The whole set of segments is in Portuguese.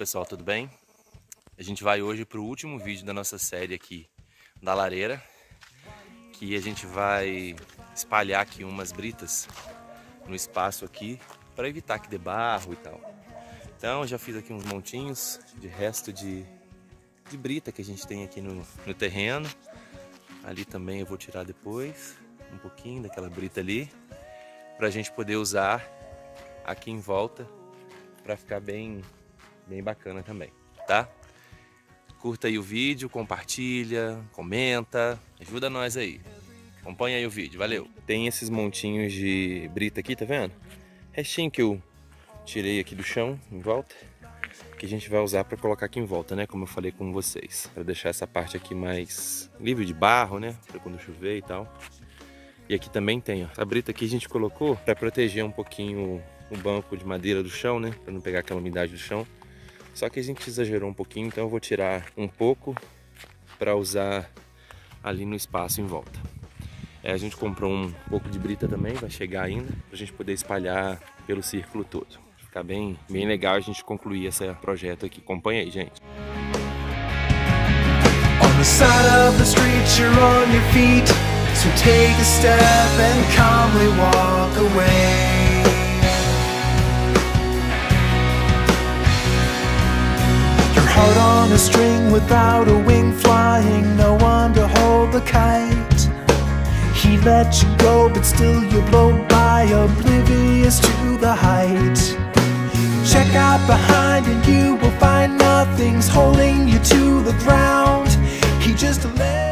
pessoal, tudo bem? A gente vai hoje para o último vídeo da nossa série aqui da lareira, que a gente vai espalhar aqui umas britas no espaço aqui para evitar que dê barro e tal. Então eu já fiz aqui uns montinhos de resto de brita que a gente tem aqui no terreno. Ali também eu vou tirar depois um pouquinho daquela brita ali, para a gente poder usar aqui em volta para ficar bem bacana também, tá? Curta aí o vídeo, compartilha, comenta, ajuda nós aí. Acompanha aí o vídeo, valeu! Tem esses montinhos de brita aqui, tá vendo? Restinho que eu tirei aqui do chão, em volta, que a gente vai usar para colocar aqui em volta, né? Como eu falei com vocês, para deixar essa parte aqui mais livre de barro, né? Para quando chover e tal. E aqui também tem, ó, a brita aqui a gente colocou para proteger um pouquinho o banco de madeira do chão, né? Para não pegar aquela umidade do chão. Só que a gente exagerou um pouquinho, então eu vou tirar um pouco para usar ali no espaço em volta. A gente comprou um pouco de brita também, vai chegar ainda, para a gente poder espalhar pelo círculo todo. Ficar bem legal a gente concluir esse projeto aqui. Acompanha aí, gente. On the side of the street you're on your feet, so take a step and calmly walk away. Heart on a string without a wing flying, no one to hold the kite. He let you go, but still you blow by, oblivious to the height. Check out behind and you will find nothing's holding you to the ground. He just let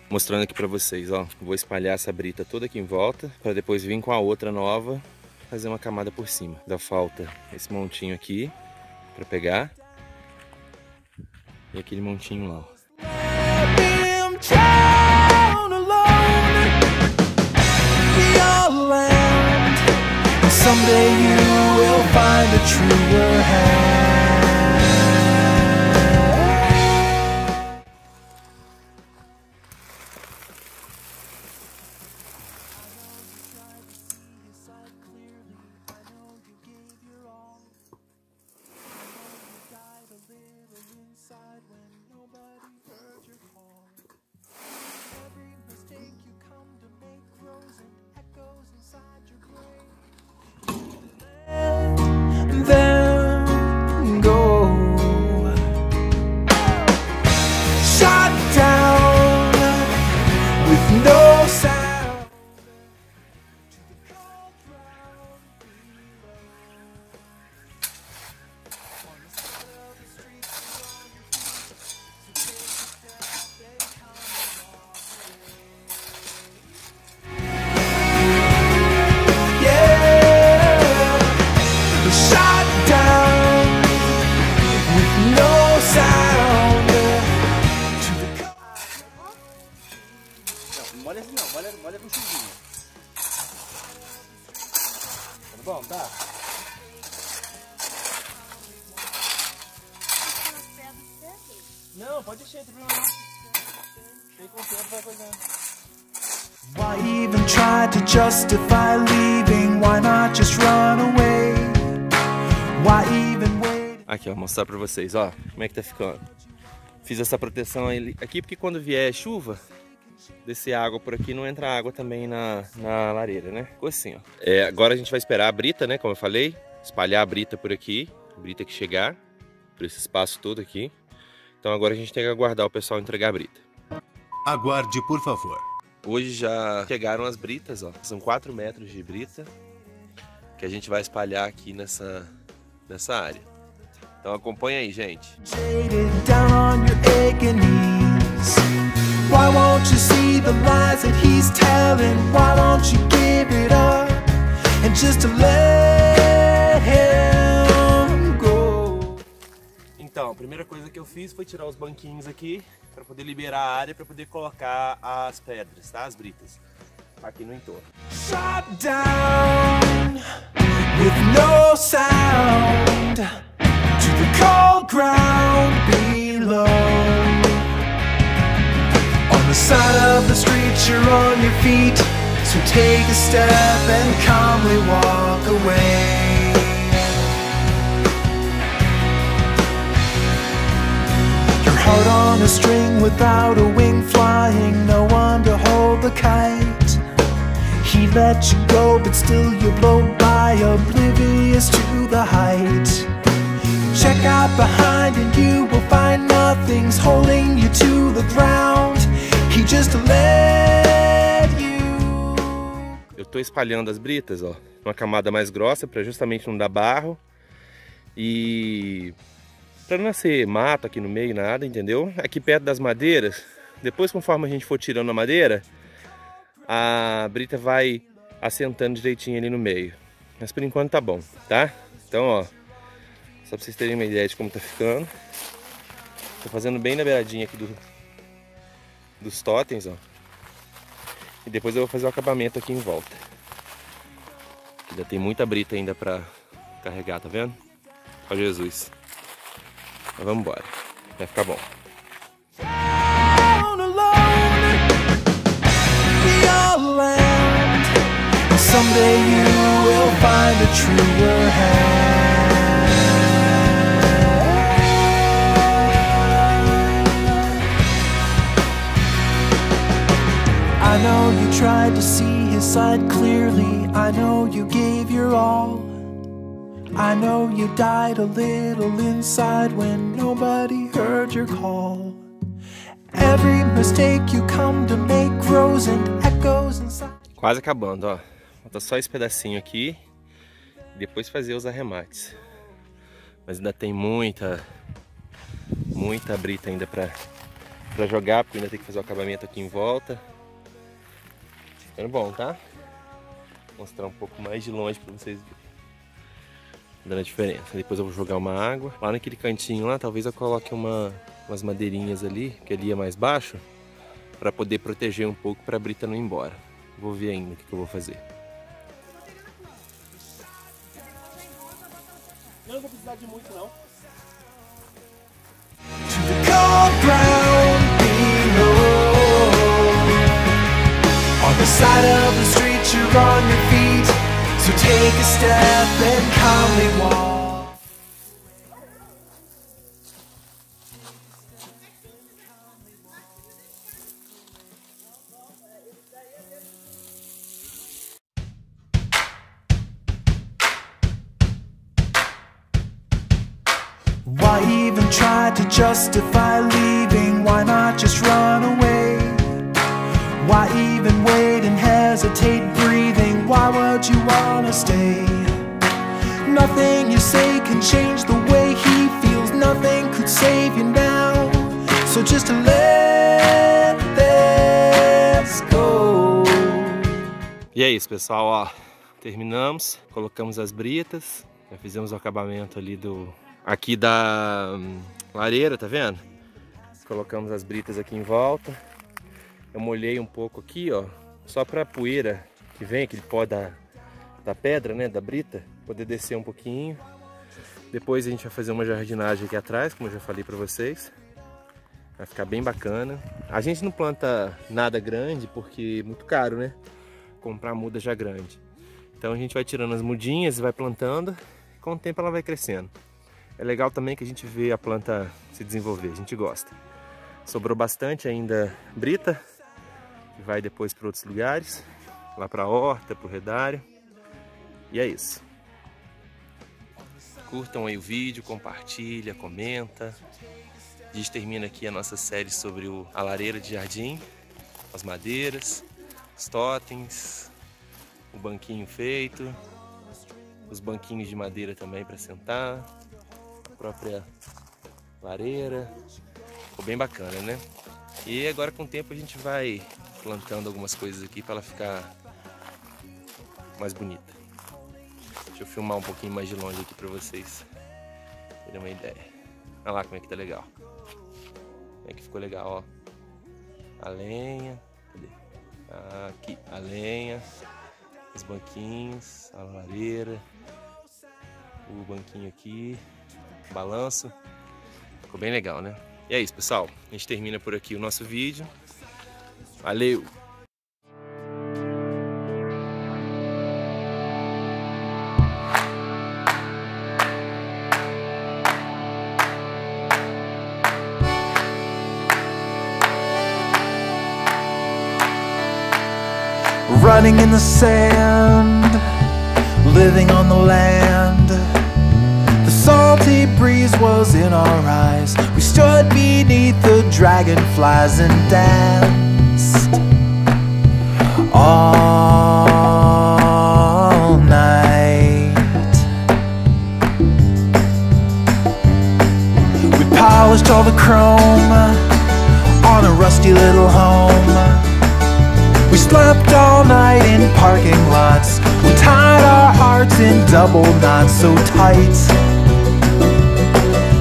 mostrando aqui pra vocês, ó, vou espalhar essa brita toda aqui em volta, para depois vir com a outra nova, fazer uma camada por cima. Ainda falta esse montinho aqui, para pegar, e aquele montinho lá, ó. Someday you will find a truer hand. Molha com chuvinha. Tá bom, tá? Não, pode encher, tem problema não. Tem com o tempo, vai coisando. Why even try to justify leaving? Why not just run away? Why even wait? Aqui, ó, mostrar pra vocês, ó, como é que tá ficando. Fiz essa proteção aqui porque quando vier chuva, descer água por aqui, não entra água também na lareira, né? Ficou assim, ó. Agora a gente vai esperar a brita, né? Como eu falei, espalhar a brita por aqui, a brita que chegar, por esse espaço todo aqui. Então agora a gente tem que aguardar o pessoal entregar a brita. Aguarde, por favor. Hoje já chegaram as britas, ó. São 4 metros de brita que a gente vai espalhar aqui nessa área. Então acompanha aí, gente. Why won't you see the lies that he's telling? Why won't you give it up and just to let him go? Então, a primeira coisa que eu fiz foi tirar os banquinhos aqui para poder liberar a área para poder colocar as pedras, tá? As britas aqui no entorno. Shot down with no sound to the cold ground below. On the side of the street you're on your feet, so take a step and calmly walk away. Your heart on a string without a wing flying, no one to hold the kite. He let you go, but still you blow by, oblivious to the height. Check out behind and you will find nothing's holding you to the ground. He just let you. Eu tô espalhando as britas, ó, uma camada mais grossa para justamente não dar barro e para não nascer mato aqui no meio, nada, entendeu? Aqui perto das madeiras, depois conforme a gente for tirando a madeira, a brita vai assentando direitinho ali no meio. Mas por enquanto tá bom, tá? Então, ó, só pra vocês terem uma ideia de como tá ficando. Tô fazendo bem na beiradinha aqui dos totens, ó. E depois eu vou fazer o acabamento aqui em volta. Ainda tem muita brita ainda pra carregar, tá vendo? Ó Jesus. Mas vamos embora, vai ficar bom. Someday you will find a truer hand. I know you tried to see his side clearly. I know you gave your all. I know you died a little inside when nobody heard your call. Every mistake you come to make grows and echoes inside. Quase acabando, ó. Falta só esse pedacinho aqui e depois fazer os arremates. Mas ainda tem muita brita ainda pra jogar, porque ainda tem que fazer o acabamento aqui em volta. Ficando bom, tá? Vou mostrar um pouco mais de longe pra vocês verem. Dando a diferença. Depois eu vou jogar uma água. Lá naquele cantinho lá, talvez eu coloque umas madeirinhas ali, que ali é mais baixo, pra poder proteger um pouco pra brita não ir embora. Vou ver ainda o que eu vou fazer. Não vou precisar de muito, não. On the side of the street you're on your feet, so take a step and calmly walk. Why even try to justify leaving? Why not just run away? Why even wait and hesitate breathing? Why would you wanna stay? Nothing you say can change the way he feels. Nothing could save you now. So just let this go. E é isso, pessoal, ó. Terminamos, colocamos as britas, já fizemos o acabamento ali aqui da lareira, tá vendo? Colocamos as britas aqui em volta. Eu molhei um pouco aqui, ó, só pra poeira que vem, aquele pó da pedra, né, da brita, poder descer um pouquinho. Depois a gente vai fazer uma jardinagem aqui atrás, como eu já falei pra vocês. Vai ficar bem bacana. A gente não planta nada grande porque é muito caro, né? Comprar muda já grande. Então a gente vai tirando as mudinhas e vai plantando. E com o tempo ela vai crescendo. É legal também que a gente vê a planta se desenvolver, a gente gosta. Sobrou bastante ainda brita, que vai depois para outros lugares, lá para a horta, para o redário. E é isso. Curtam aí o vídeo, compartilha, comenta. A gente termina aqui a nossa série sobre a lareira de jardim, as madeiras, os totens, o banquinho feito, os banquinhos de madeira também para sentar, a própria lareira. Ficou bem bacana, né? E agora com o tempo a gente vai plantando algumas coisas aqui para ela ficar mais bonita. Deixa eu filmar um pouquinho mais de longe aqui para vocês terem uma ideia. Olha lá como é que tá legal. Como é que ficou legal, ó. A lenha. Cadê? Aqui, a lenha. Os banquinhos, a lareira. O banquinho aqui. Balanço. Ficou bem legal, né? E é isso, pessoal. A gente termina por aqui o nosso vídeo. Valeu! Running in the sand, living on the land. The salty breeze was in our eyes. We stood beneath the dragonflies and danced all night. We polished all the chrome on a rusty little home. We slept all night in parking lots. We tied our hearts in double knots, so tight,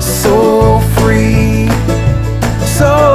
so free, so